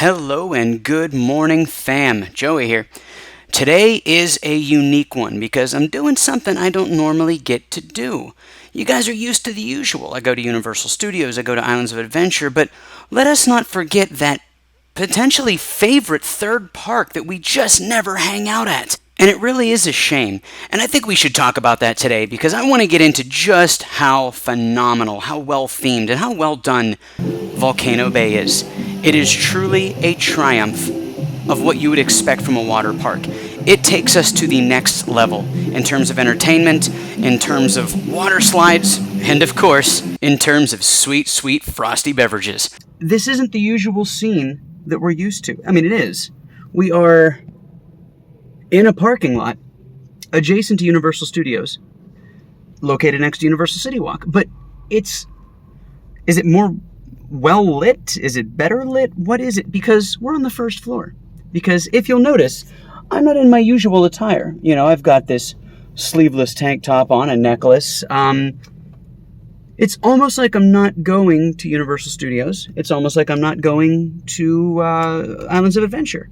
Hello and good morning, fam. Joey here. Today is a unique one because I'm doing something I don't normally get to do. You guys are used to the usual. I go to Universal Studios, I go to Islands of Adventure, but let us not forget that potentially favorite third park that we just never hang out at. And it really is a shame. And I think we should talk about that today because I want to get into just how phenomenal, how well themed, and how well done Volcano Bay is. It is truly a triumph of what you would expect from a water park. It takes us to the next level in terms of entertainment, in terms of water slides, and of course, in terms of sweet, sweet frosty beverages. This isn't the usual scene that we're used to. I mean, it is. We are in a parking lot adjacent to Universal Studios, located next to Universal City Walk. But is it more well lit? Is it better lit? What is it? Because we're on the first floor. Because if you'll notice, I'm not in my usual attire. You know, I've got this sleeveless tank top on, a necklace. It's almost like I'm not going to Universal Studios. It's almost like I'm not going to Islands of Adventure.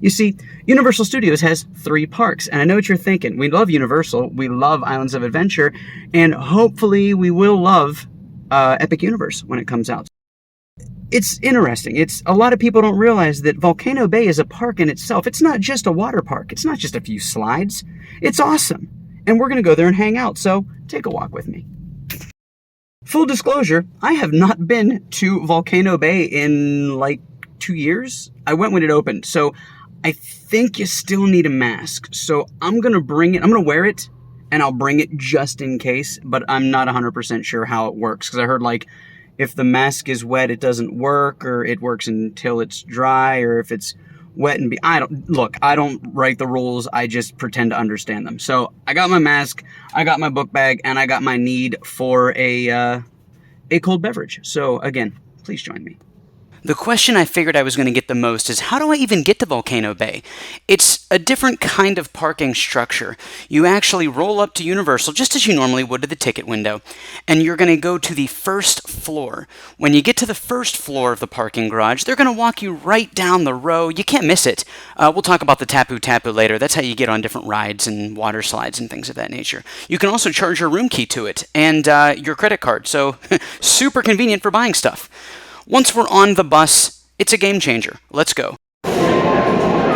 You see, Universal Studios has 3 parks, and I know what you're thinking. We love Universal, we love Islands of Adventure, and hopefully we will love Epic Universe when it comes out. It's interesting. A lot of people don't realize that Volcano Bay is a park in itself. It's not just a water park. It's not just a few slides. It's awesome. And we're going to go there and hang out, so take a walk with me. Full disclosure, I have not been to Volcano Bay in like 2 years. I went when it opened, so I think you still need a mask. So I'm going to bring it. I'm going to wear it, and I'll bring it just in case, but I'm not 100% sure how it works, because I heard like if the mask is wet, it doesn't work, or it works until it's dry, or if it's wet and I don't write the rules. I just pretend to understand them. So I got my mask, I got my book bag, and I got my need for a cold beverage. So again, please join me. The question I figured I was going to get the most is, how do I even get to Volcano Bay? It's a different kind of parking structure. You actually roll up to Universal just as you normally would to the ticket window, and you're going to go to the first floor. When you get to the first floor of the parking garage, they're going to walk you right down the row. You can't miss it. We'll talk about the Tapu later. That's how you get on different rides and water slides and things of that nature. You can also charge your room key to it and your credit card, so super convenient for buying stuff. Once we're on the bus, it's a game changer. Let's go.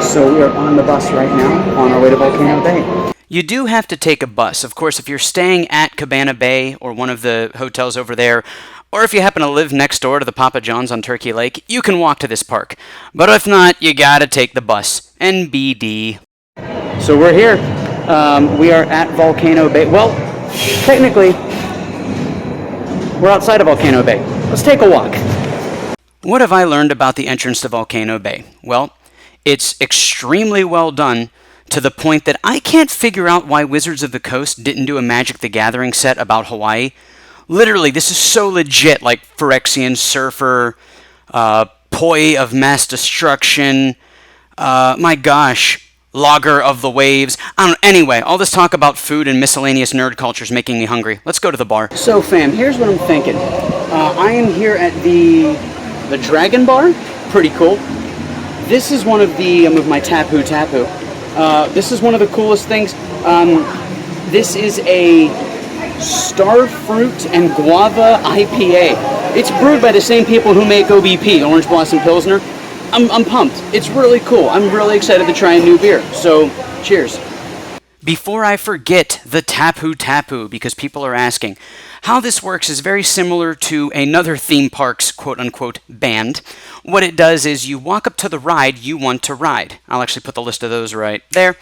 So we are on the bus right now, on our way to Volcano Bay. You do have to take a bus. Of course, if you're staying at Cabana Bay or one of the hotels over there, or if you happen to live next door to the Papa John's on Turkey Lake, you can walk to this park. But if not, you gotta take the bus. NBD. So we're here. We are at Volcano Bay. Well, technically, we're outside of Volcano Bay. Let's take a walk. What have I learned about the entrance to Volcano Bay? Well, it's extremely well done to the point that I can't figure out why Wizards of the Coast didn't do a Magic the Gathering set about Hawaii. Literally, this is so legit, like Phyrexian Surfer, Poi of Mass Destruction, my gosh, Logger of the Waves. I don't know. Anyway, all this talk about food and miscellaneous nerd culture is making me hungry. Let's go to the bar. So, fam, here's what I'm thinking. I am here at the Dragon Bar. Pretty cool. This is one of the, of my Tapu. This is one of the coolest things. This is a Starfruit and Guava IPA. It's brewed by the same people who make OBP, Orange Blossom Pilsner. I'm pumped. It's really cool. I'm really excited to try a new beer. So, cheers. Before I forget the Tapu, because people are asking, how this works is very similar to another theme park's quote-unquote band. What it does is you walk up to the ride you want to ride. I'll actually put the list of those right there.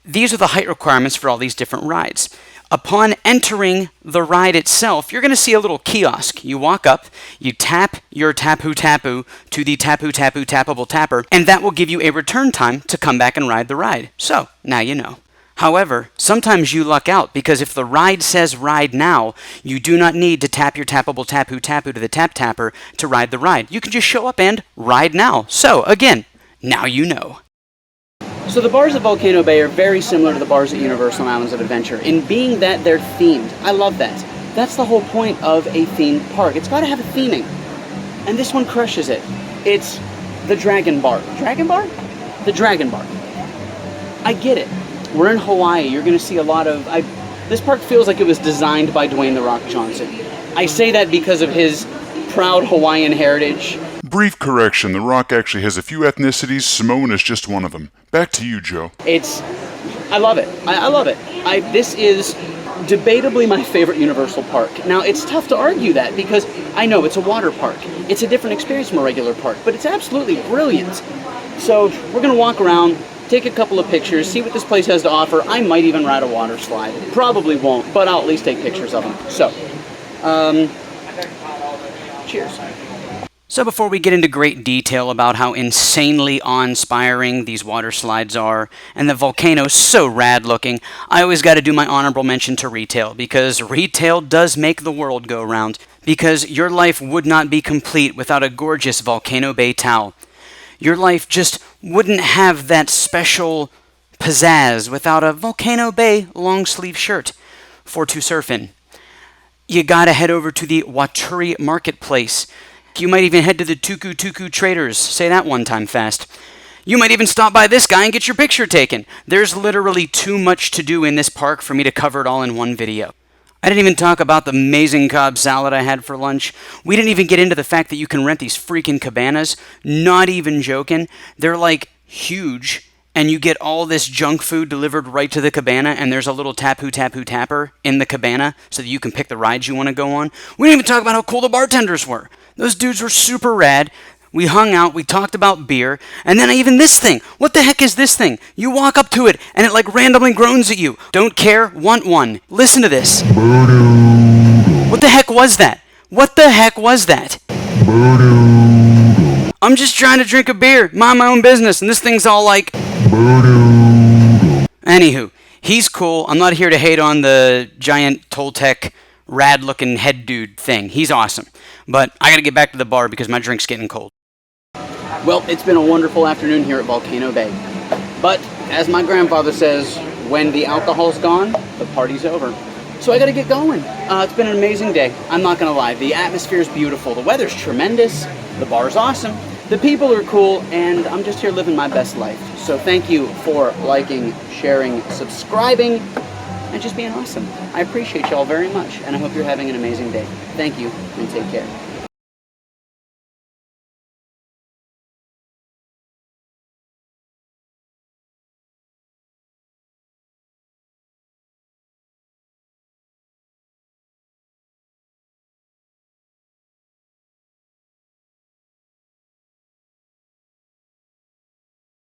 These are the height requirements for all these different rides. Upon entering the ride itself, you're going to see a little kiosk. You walk up, you tap your Tapu to the Tapu tappable tapper, and that will give you a return time to come back and ride the ride. So, now you know. However, sometimes you luck out, because if the ride says ride now, you do not need to tap your tappable Tapu to the tap tapper to ride the ride. You can just show up and ride now. So, again, now you know. So the bars at Volcano Bay are very similar to the bars at Universal Islands of Adventure in being that they're themed. I love that. That's the whole point of a themed park. It's got to have a theming. And this one crushes it. It's the Dragon Bar. Dragon Bar? The Dragon Bar. I get it. We're in Hawaii. You're going to see a lot of... This park feels like it was designed by Dwayne "The Rock" Johnson. I say that because of his proud Hawaiian heritage. Brief correction, The Rock actually has a few ethnicities. Samoan is just one of them. Back to you, Joe. I love it. I love it. This is debatably my favorite Universal park. Now, it's tough to argue that because I know it's a water park. It's a different experience from a regular park, but it's absolutely brilliant. So we're going to walk around, take a couple of pictures, see what this place has to offer. I might even ride a water slide. Probably won't, but I'll at least take pictures of them. So, cheers. So before we get into great detail about how insanely awe-inspiring these water slides are, and the volcano's so rad looking, I always got to do my honorable mention to retail, because retail does make the world go round, because your life would not be complete without a gorgeous Volcano Bay towel. Your life just wouldn't have that special pizzazz without a Volcano Bay long-sleeve shirt for to surf in. You gotta head over to the Waturi Marketplace. You might even head to the Tuku Traders. Say that one time fast. You might even stop by this guy and get your picture taken. There's literally too much to do in this park for me to cover it all in one video. I didn't even talk about the amazing Cobb salad I had for lunch. We didn't even get into the fact that you can rent these freaking cabanas. Not even joking. They're like huge, and you get all this junk food delivered right to the cabana, and there's a little Tapu tapper in the cabana so that you can pick the rides you want to go on. We didn't even talk about how cool the bartenders were. Those dudes were super rad. We hung out, we talked about beer, and then even this thing. What the heck is this thing? You walk up to it, and it like randomly groans at you. Don't care, want one. Listen to this. What the heck was that? What the heck was that? I'm just trying to drink a beer, mind my own business, and this thing's all like... Anywho, he's cool. I'm not here to hate on the giant Toltec rad-looking head dude thing. He's awesome. But I gotta get back to the bar because my drink's getting cold. Well, it's been a wonderful afternoon here at Volcano Bay. But, as my grandfather says, when the alcohol's gone, the party's over. So I gotta get going. It's been an amazing day. I'm not gonna lie. The atmosphere's beautiful. The weather's tremendous. The bar's awesome. The people are cool. And I'm just here living my best life. So thank you for liking, sharing, subscribing, and just being awesome. I appreciate y'all very much. And I hope you're having an amazing day. Thank you, and take care.